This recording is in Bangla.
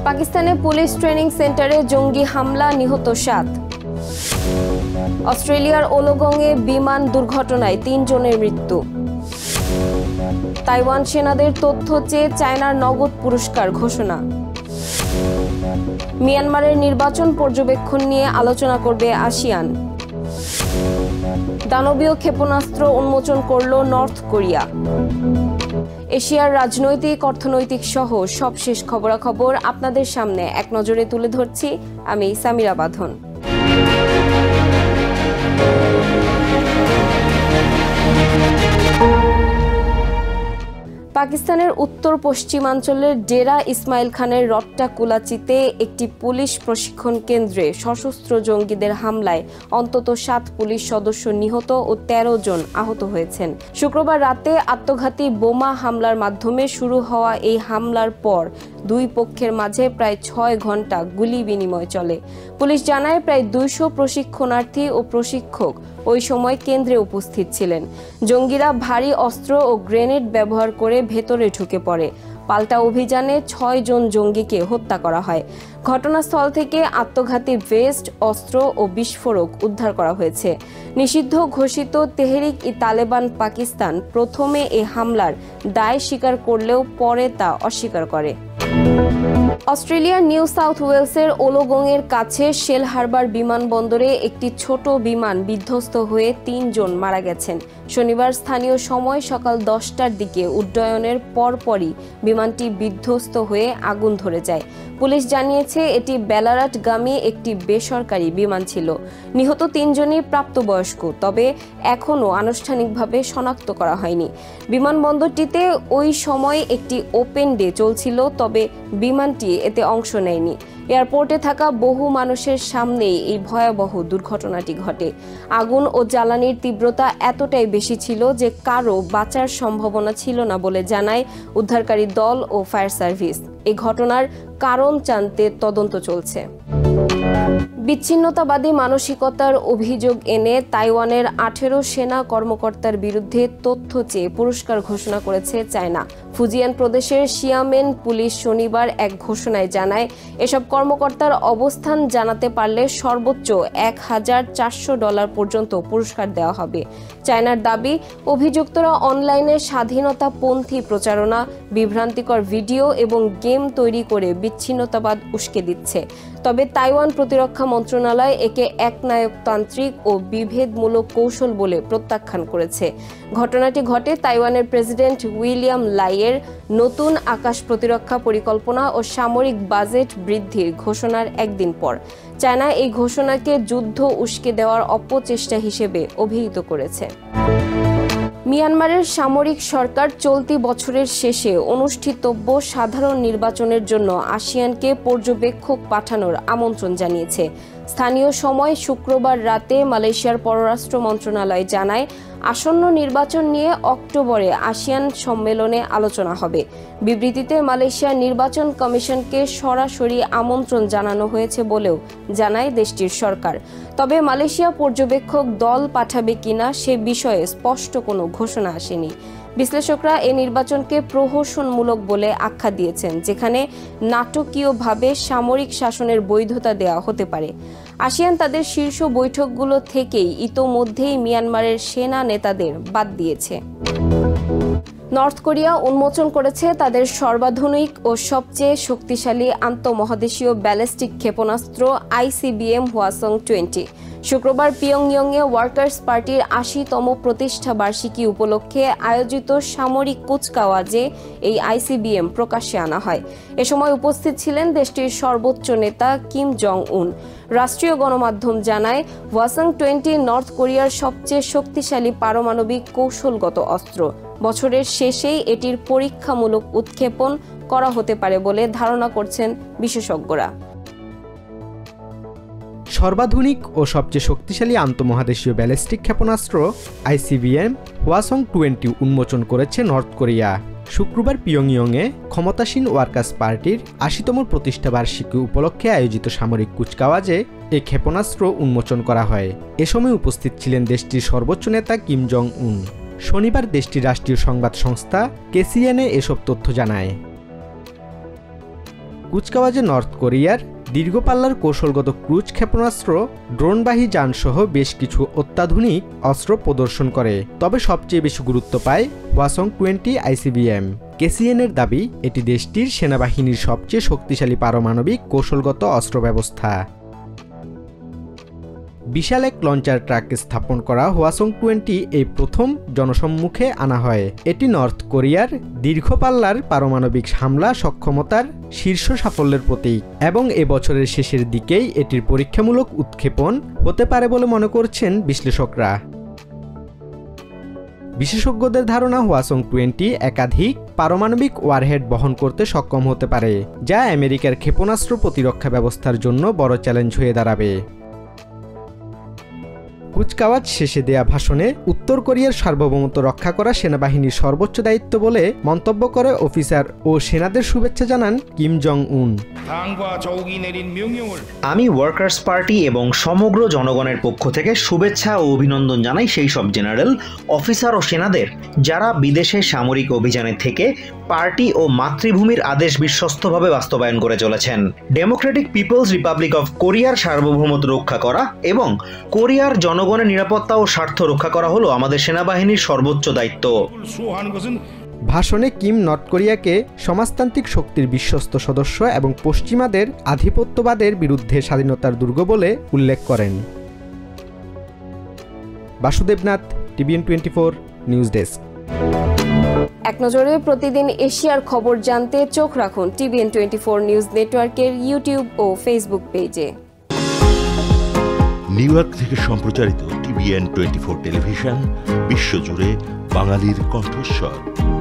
পাকিস্তানে পুলিশ ট্রেনিং সেন্টারে জঙ্গি হামলা, নিহত 7। অস্ট্রেলিয়ার ওলগংয়ে বিমান দুর্ঘটনায় 3 জনের মৃত্যু। তাইওয়ান সেনাদের তথ্য চেয়ে চায়নার নগদ পুরস্কার ঘোষণা। মিয়ানমারের নির্বাচন পর্যবেক্ষণ নিয়ে আলোচনা করবে আসিয়ান। দানবীয় ক্ষেপণাস্ত্র উন্মোচন করল নর্থ কোরিয়া। এশিয়ার রাজনৈতিক, অর্থনৈতিক সহ সবশেষ খবরাখবর আপনাদের সামনে এক নজরে তুলে ধরছি আমি সামিরা বাঁধন। পাকিস্তানের উত্তর পশ্চিমাঞ্চলের ডেরা ইসমাইল খানের রট্টাকুলাচিতে একটি পুলিশ প্রশিক্ষণ কেন্দ্রে সশস্ত্র জঙ্গিদের হামলায় অন্তত 7 পুলিশ সদস্য নিহত ও 13 জন আহত হয়েছেন। শুক্রবার রাতে আত্মঘাতী বোমা হামলার মাধ্যমে শুরু হওয়া এই হামলার পর দুই পক্ষের মাঝে প্রায় 6 ঘন্টা গুলি বিনিময় চলে। পুলিশ জানায় প্রায় 200 প্রশিক্ষণার্থী ও প্রশিক্ষক ওই সময় কেন্দ্রে উপস্থিত ছিলেন। জঙ্গিরা ভারী অস্ত্র ও গ্রেনেড ব্যবহার করে ভেতরে ঢুকে পড়ে। পাল্টা অভিযানে 6 জন জঙ্গিকে হত্যা করা হয়। ঘটনাস্থল থেকে আত্মঘাতী ভেস্ট, অস্ত্র ও বিস্ফোরক উদ্ধার করা হয়েছে। নিষিদ্ধ ঘোষিত তেহরিক-ই-তালেবান পাকিস্তান প্রথমে এই হামলার দায় স্বীকার করলেও পরে তা অস্বীকার করে। অস্ট্রেলিয়ার নিউ সাউথ ওয়েলসের ওলগংয়ের কাছে শেল হারবার বিমানবন্দরে একটি ছোট বিমান বিধ্বস্ত হয়ে 3 জন মারা গেছেন। শনিবার স্থানীয় সময় সকাল 10টার দিকে উড্ডয়নের পরপরই বিমানটি বিধ্বস্ত হয়ে আগুন ধরে যায়। পুলিশ জানিয়েছে এটি বেলারাটগামী একটি বেসরকারি বিমান ছিল। নিহত 3 জনই প্রাপ্তবয়স্ক, তবে এখনও আনুষ্ঠানিকভাবে শনাক্ত করা হয়নি। বিমানবন্দরটিতে ওই সময় একটি ওপেন ডে চলছিল, তবে বিমানটি এতে অংশ নেয়নি। এয়ারপোর্টে থাকা বহু মানুষের সামনেই এই ভয়াবহ দুর্ঘটনাটি ঘটে। আগুন ও জ্বালানির তীব্রতা এতটাই বেশি ছিল যে কারো বাঁচার সম্ভাবনা ছিল না বলে জানায় উদ্ধারকারী দল ও ফায়ার সার্ভিস। এই ঘটনার কারণ জানতে তদন্ত চলছে। বিচ্ছিন্নতাবাদী মানসিকতার অভিযোগ এনে তাইওয়ানের 18 সেনা কর্মকর্তার বিরুদ্ধে তথ্য চেয়ে পুরস্কার ঘোষণা করেছে চায়না। ফুজিয়ান প্রদেশের শিয়ামেন পুলিশ শনিবার এক ঘোষণায় জানায়, এসব কর্মকর্তার অবস্থান জানাতে পারলে সর্বোচ্চ $1,400 পর্যন্ত পুরস্কার দেওয়া হবে। চায়নার দাবি, অভিযুক্তরা অনলাইনে স্বাধীনতাপন্থী প্রচারণা, বিভ্রান্তিকর ভিডিও এবং গেম তৈরি করে বিচ্ছিন্নতাবাদ উস্কে দিচ্ছে। তবে তাইওয়ান প্রতিরক্ষা মন্ত্রণালয় একে একনায়কতান্ত্রিক ও বিভেদমূলক কৌশল বলে প্রত্যাখ্যান করেছে। ঘটনাটি ঘটে তাইওয়ানের প্রেসিডেন্ট উইলিয়াম লাইয়ের নতুন আকাশ প্রতিরক্ষা পরিকল্পনা ও সামরিক বাজেট বৃদ্ধির ঘোষণার একদিন পর। চায়না এই ঘোষণাকে যুদ্ধ উস্কে দেওয়ার অপচেষ্টা হিসেবে অভিহিত করেছে। মিয়ানমারের সামরিক সরকার চলতি বছরের শেষে অনুষ্ঠিতব্য সাধারণ নির্বাচনের জন্য আসিয়ানকে পর্যবেক্ষক পাঠানোর আমন্ত্রণ জানিয়েছে। স্থানীয় সময় শুক্রবার রাতে মালয়েশিয়ার পররাষ্ট্র মন্ত্রণালয় জানায়, আসন্ন নির্বাচন নিয়ে অক্টোবরে আসিয়ান সম্মেলনে আলোচনা হবে। বিবৃতিতে মালয়েশিয়ার নির্বাচন কমিশনকে সরাসরি আমন্ত্রণ জানানো হয়েছে বলেও জানায় দেশটির সরকার। তবে মালয়েশিয়া পর্যবেক্ষক দল পাঠাবে কিনা সে বিষয়ে স্পষ্ট কোনো ঘোষণা আসেনি। বিশ্লেষকরা এই নির্বাচনকে প্রহসনমূলক বলে আখ্যা দিয়েছেন, যেখানে নাটকীয়ভাবে সামরিক শাসনের বৈধতা দেওয়া হতে পারে। আসিয়ান তাদের শীর্ষ বৈঠকগুলো থেকেই ইতোমধ্যেই মিয়ানমারের সেনা নেতাদের বাদ দিয়েছে। নর্থ কোরিয়া উন্মোচন করেছে তাদের সর্বাধুনিক ও সবচেয়ে শক্তিশালী আন্তঃমহাদেশীয় ব্যালিস্টিক ক্ষেপণাস্ত্র ICBM হওয়াসং-20। শুক্রবার পিয়ংইয়ংয়ে ওয়ার্কার্স পার্টির 80তম প্রতিষ্ঠা বার্ষিকী উপলক্ষে আয়োজিত সামরিক কুচকাওয়াজে এই ICBM প্রকাশ্যে আনা হয়। এ সময় উপস্থিত ছিলেন দেশটির সর্বোচ্চ নেতা কিম জং উন। রাষ্ট্রীয় গণমাধ্যম জানায়, হওয়াসং-20 নর্থ কোরিয়ার সবচেয়ে শক্তিশালী পারমাণবিক কৌশলগত অস্ত্র। বছরের শেষেই এটির পরীক্ষামূলক উৎক্ষেপণ করা হতে পারে বলে ধারণা করছেন বিশেষজ্ঞরা। সর্বাধুনিক ও সবচেয়ে শক্তিশালী আন্তঃমহাদেশীয় ব্যালিস্টিক ক্ষেপণাস্ত্র ICBM হওয়াসং-20 উন্মোচন করেছে নর্থ কোরিয়া। শুক্রবার পিয়ংইয়ংয়ে ক্ষমতাসীন ওয়ার্কার্স পার্টির 80তম প্রতিষ্ঠা বার্ষিকী উপলক্ষে আয়োজিত সামরিক কুচকাওয়াজে এই ক্ষেপণাস্ত্র উন্মোচন করা হয়। এ সময় উপস্থিত ছিলেন দেশটির সর্বোচ্চ নেতা কিম জং উন। শনিবার দেশটির রাষ্ট্রীয় সংবাদ সংস্থা KCNA এসব তথ্য জানায়। কুচকাওয়াজে নর্থ কোরিয়ার দীর্ঘপাল্লার কৌশলগত ক্রুজ ক্ষেপণাস্ত্র, ড্রোনবাহী যানসহ বেশ কিছু অত্যাধুনিক অস্ত্র প্রদর্শন করে। তবে সবচেয়ে বেশি গুরুত্ব পায় হওয়াসং-20 ICBM। কেসিএনের দাবি, এটি দেশটির সেনাবাহিনীর সবচেয়ে শক্তিশালী পারমাণবিক কৌশলগত অস্ত্র ব্যবস্থা। বিশাল এক লঞ্চার ট্রাকে স্থাপন করা হওয়াসং-20 এই প্রথম জনসম্মুখে আনা হয়। এটি নর্থ কোরিয়ার দীর্ঘপাল্লার পারমাণবিক হামলা সক্ষমতার শীর্ষ সাফল্যের প্রতীক এবং এবছরের শেষের দিকেই এটির পরীক্ষামূলক উৎক্ষেপণ হতে পারে বলে মনে করছেন বিশ্লেষকরা। বিশেষজ্ঞদের ধারণা, হওয়াসং-20 একাধিক পারমাণবিক ওয়ারহেড বহন করতে সক্ষম হতে পারে, যা আমেরিকার ক্ষেপণাস্ত্র প্রতিরক্ষা ব্যবস্থার জন্য বড় চ্যালেঞ্জ হয়ে দাঁড়াবে। কুচকাওয়াজ শেষে দেয়া ভাষণে উত্তর কোরিয়ার সার্বভৌমত্ব রক্ষা করা সেনাবাহিনীর সর্বোচ্চ দায়িত্ব বলে মন্তব্য করে অফিসার ও সেনাদের শুভেচ্ছা জানান কিম জং উন। আমি ওয়ার্কার্স পার্টি এবং সমগ্র জনগণের পক্ষ থেকে শুভেচ্ছা ও অভিনন্দন জানাই সেই সব জেনারেল, অফিসার ও সেনাদের যারা বিদেশে সামরিক অভিযানে থেকে পার্টি ও মাতৃভূমির আদেশ বিশ্বস্তভাবে বাস্তবায়ন করে চলেছেন। ডেমোক্রেটিক পিপলস রিপাবলিক অফ কোরিয়ার সার্বভৌমত্ব রক্ষা করা এবং কোরিয়ার জনগণের নিরাপত্তা ও স্বার্থ রক্ষা করা হলো আমাদের সেনাবাহিনীর সর্বোচ্চ দায়িত্ব। ভাষণে কিম নর্থ কোরিয়াকে সমাজতান্ত্রিক শক্তির বিশ্বস্ত সদস্য এবং পশ্চিমাদের আধিপত্যবাদের বিরুদ্ধে স্বাধীনতার দুর্গ বলে উল্লেখ করেন। Basudebnath, TVN 24 news desk. এক নজরে প্রতিদিন এশিয়ার খবর জানতে চোখ রাখুন TVN 24 নিউজ নেটওয়ার্কের ইউটিউব ও ফেসবুক পেজে। নিউ ইয়র্ক থেকে সম্প্রচারিত TVN 24 টেলিভিশন বিশ্বজুড়ে বাঙালির কণ্ঠস্বর।